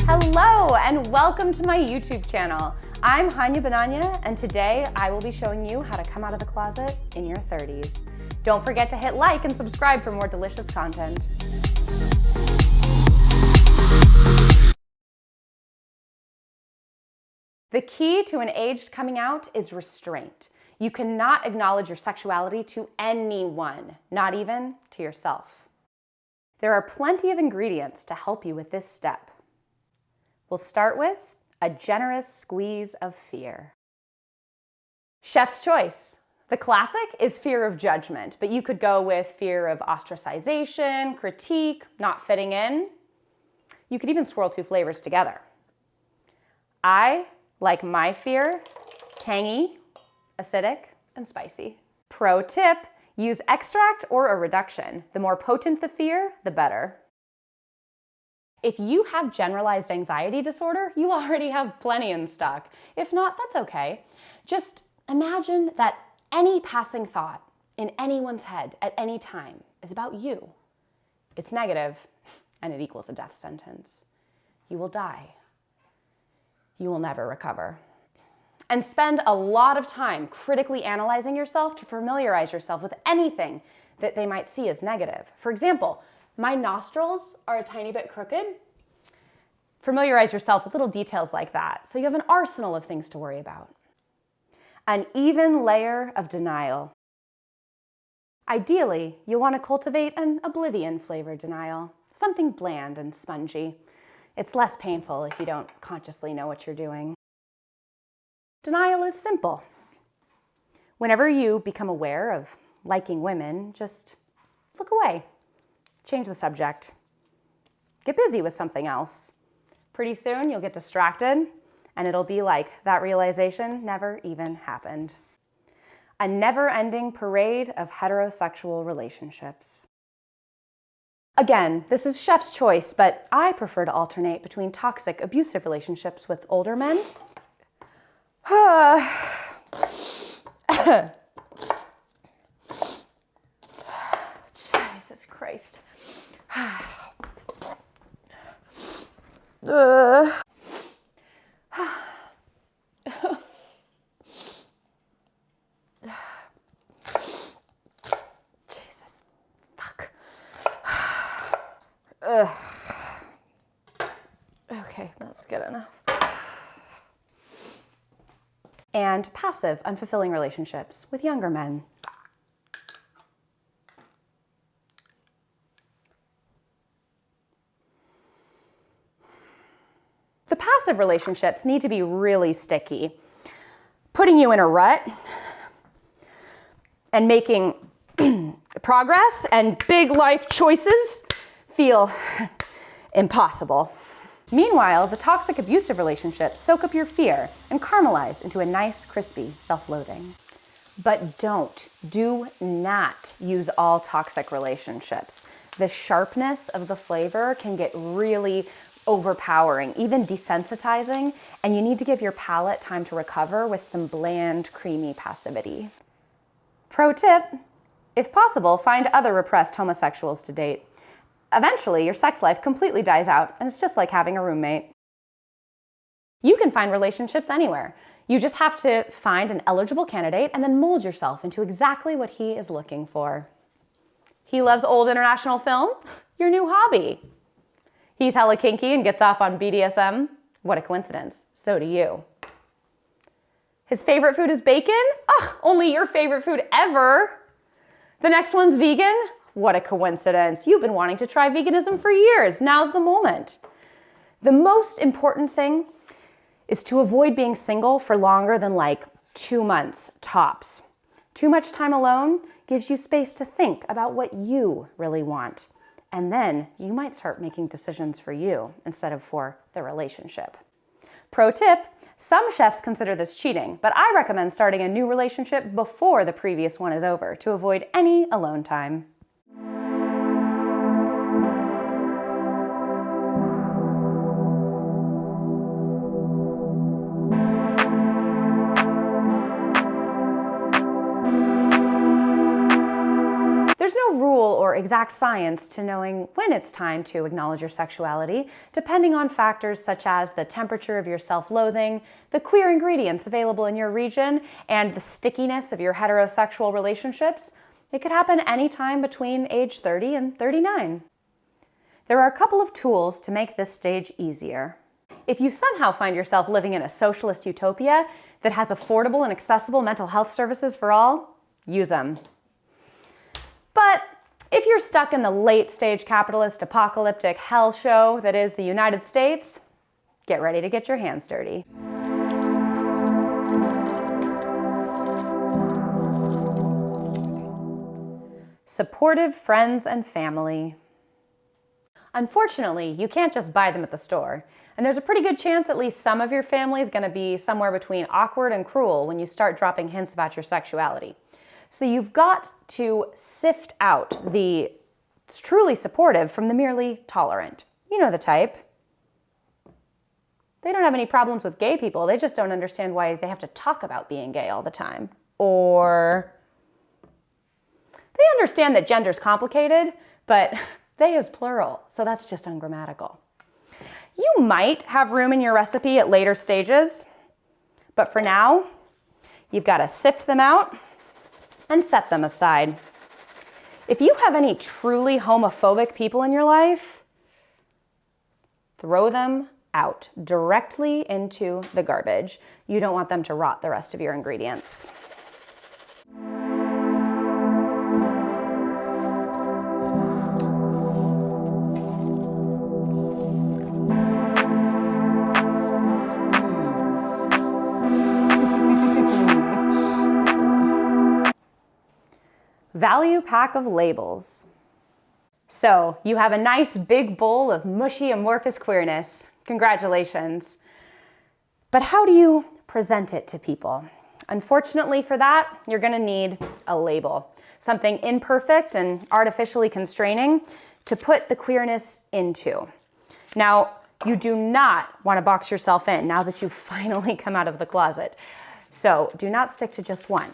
Hello and welcome to my YouTube channel. I'm Hanya Bananya, and today I will be showing you how to come out of the closet in your 30s. Don't forget to hit like and subscribe for more delicious content. The key to an aged coming out is restraint. You cannot acknowledge your sexuality to anyone, not even to yourself. There are plenty of ingredients to help you with this step. We'll start with a generous squeeze of fear. Chef's choice. The classic is fear of judgment, but you could go with fear of ostracization, critique, not fitting in. You could even swirl two flavors together. I like my fear tangy, acidic, and spicy. Pro tip, use extract or a reduction. The more potent the fear, the better. If you have generalized anxiety disorder, you already have plenty in stock. If not, that's okay. Just imagine that any passing thought in anyone's head at any time is about you. It's negative, and it equals a death sentence. You will die. You will never recover. And spend a lot of time critically analyzing yourself to familiarize yourself with anything that they might see as negative. For example, my nostrils are a tiny bit crooked. Familiarize yourself with little details like that, so you have an arsenal of things to worry about. An even layer of denial. Ideally, you want to cultivate an oblivion-flavored denial, something bland and spongy. It's less painful if you don't consciously know what you're doing. Denial is simple. Whenever you become aware of liking women, just look away. Change the subject. Get busy with something else. Pretty soon you'll get distracted and it'll be like that realization never even happened. A never-ending parade of heterosexual relationships. Again, this is chef's choice, but I prefer to alternate between toxic, abusive relationships with older men. Jesus Christ. Jesus. Fuck. Okay, that's good enough. And passive, unfulfilling relationships with younger men. The passive relationships need to be really sticky, putting you in a rut and making progress and big life choices feel impossible. Meanwhile, the toxic abusive relationships soak up your fear and caramelize into a nice, crispy self-loathing. But do not use all toxic relationships. The sharpness of the flavor can get really overpowering, even desensitizing, and you need to give your palate time to recover with some bland, creamy passivity. Pro tip, if possible, find other repressed homosexuals to date. Eventually, your sex life completely dies out, and it's just like having a roommate. You can find relationships anywhere. You just have to find an eligible candidate and then mold yourself into exactly what he is looking for. He loves old international film? Your new hobby. He's hella kinky and gets off on BDSM? What a coincidence. So do you. His favorite food is bacon? Ugh, only your favorite food ever. The next one's vegan? What a coincidence. You've been wanting to try veganism for years. Now's the moment. The most important thing is to avoid being single for longer than like 2 months tops. Too much time alone gives you space to think about what you really want. And then you might start making decisions for you instead of for the relationship. Pro tip, some chefs consider this cheating, but I recommend starting a new relationship before the previous one is over to avoid any alone time. There's no rule or exact science to knowing when it's time to acknowledge your sexuality, depending on factors such as the temperature of your self-loathing, the queer ingredients available in your region, and the stickiness of your heterosexual relationships. It could happen anytime between age 30 and 39. There are a couple of tools to make this stage easier. If you somehow find yourself living in a socialist utopia that has affordable and accessible mental health services for all, use them. But if you're stuck in the late-stage capitalist apocalyptic hell show that is the United States, get ready to get your hands dirty. Supportive friends and family. Unfortunately, you can't just buy them at the store, and there's a pretty good chance at least some of your family is going to be somewhere between awkward and cruel when you start dropping hints about your sexuality. So you've got to sift out the truly supportive from the merely tolerant. You know the type. They don't have any problems with gay people, they just don't understand why they have to talk about being gay all the time. Or they understand that gender's complicated, but they is plural, so that's just ungrammatical. You might have room in your recipe at later stages, but for now, you've got to sift them out and set them aside. If you have any truly homophobic people in your life, throw them out directly into the garbage. You don't want them to rot the rest of your ingredients. Value pack of labels. So you have a nice big bowl of mushy amorphous queerness. Congratulations. But how do you present it to people? Unfortunately for that, you're going to need a label, something imperfect and artificially constraining to put the queerness into. Now, you do not want to box yourself in now that you've finally come out of the closet. So do not stick to just one.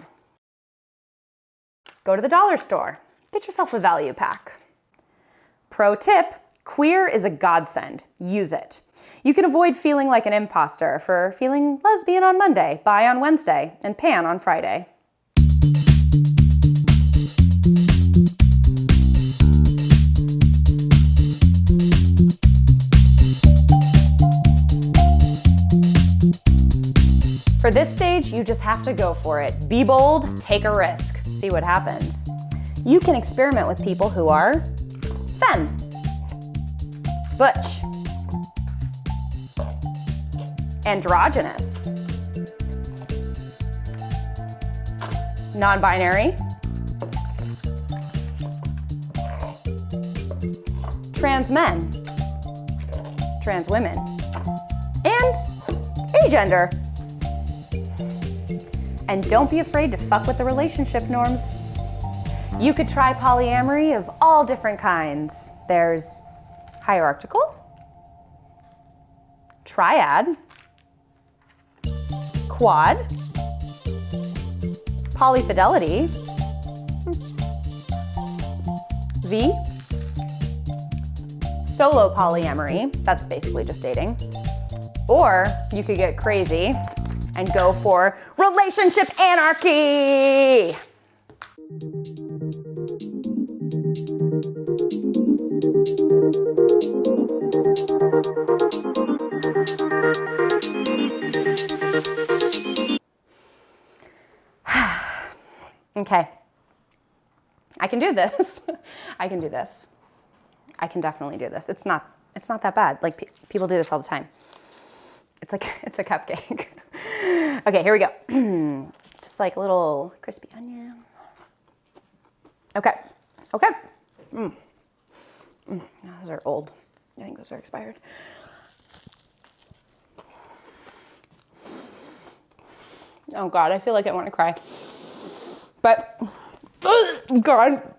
Go to the dollar store. Get yourself a value pack. Pro tip, queer is a godsend. Use it. You can avoid feeling like an imposter for feeling lesbian on Monday, bi on Wednesday, and pan on Friday. For this stage, you just have to go for it. Be bold, take a risk, see what happens. You can experiment with people who are femme, butch, androgynous, non-binary, trans men, trans women, and agender. And don't be afraid to fuck with the relationship norms. You could try polyamory of all different kinds. There's hierarchical, triad, quad, polyfidelity, V, solo polyamory, that's basically just dating. Or you could get crazy and go for relationship anarchy. Okay, I can do this. I can do this. I can definitely do this. It's not that bad. Like people do this all the time. It's a cupcake. Okay, here we go. Just like a little crispy onion. Okay. Those are old. I think those are expired. Oh God, I feel like I want to cry. But, God.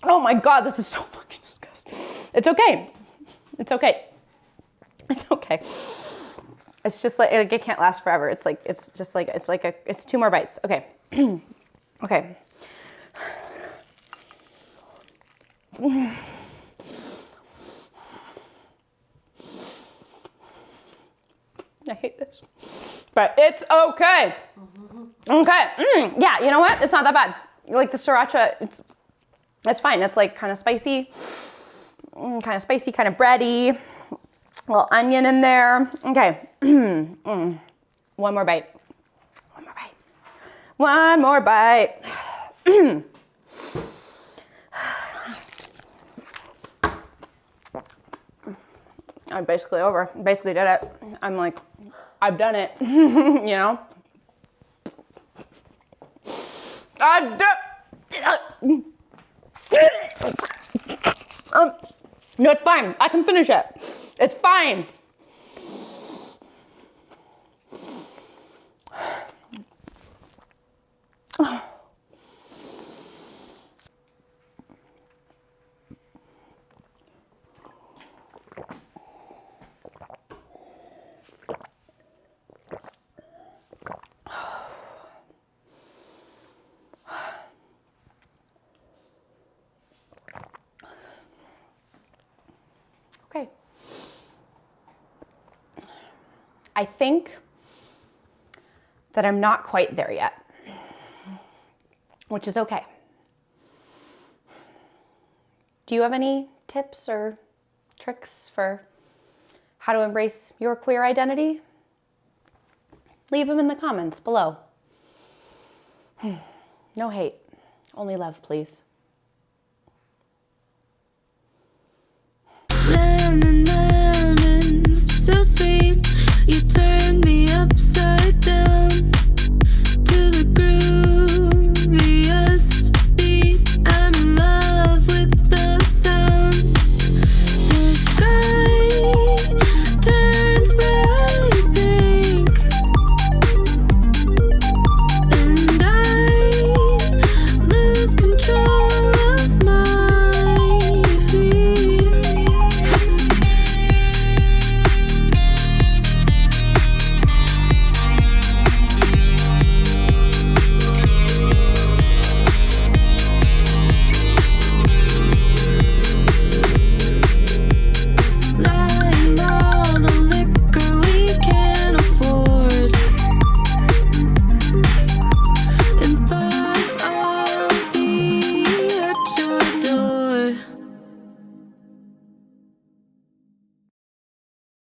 Oh my God, this is so fucking disgusting. It's okay. It's okay. It's just like it can't last forever. It's 2 more bites. Okay. Okay. I hate this, but it's okay. Okay, yeah, you know what? It's not that bad. Like the sriracha, it's fine. It's like kind of spicy, kind of bready. A little onion in there. Okay, one more bite. One more bite. I'm basically over. Basically did it. I'm like, I've done it. You know? I've done no, it's fine. I can finish it. It's fine. Okay. I think that I'm not quite there yet, which is okay. Do you have any tips or tricks for how to embrace your queer identity? Leave them in the comments below. No hate, only love, please.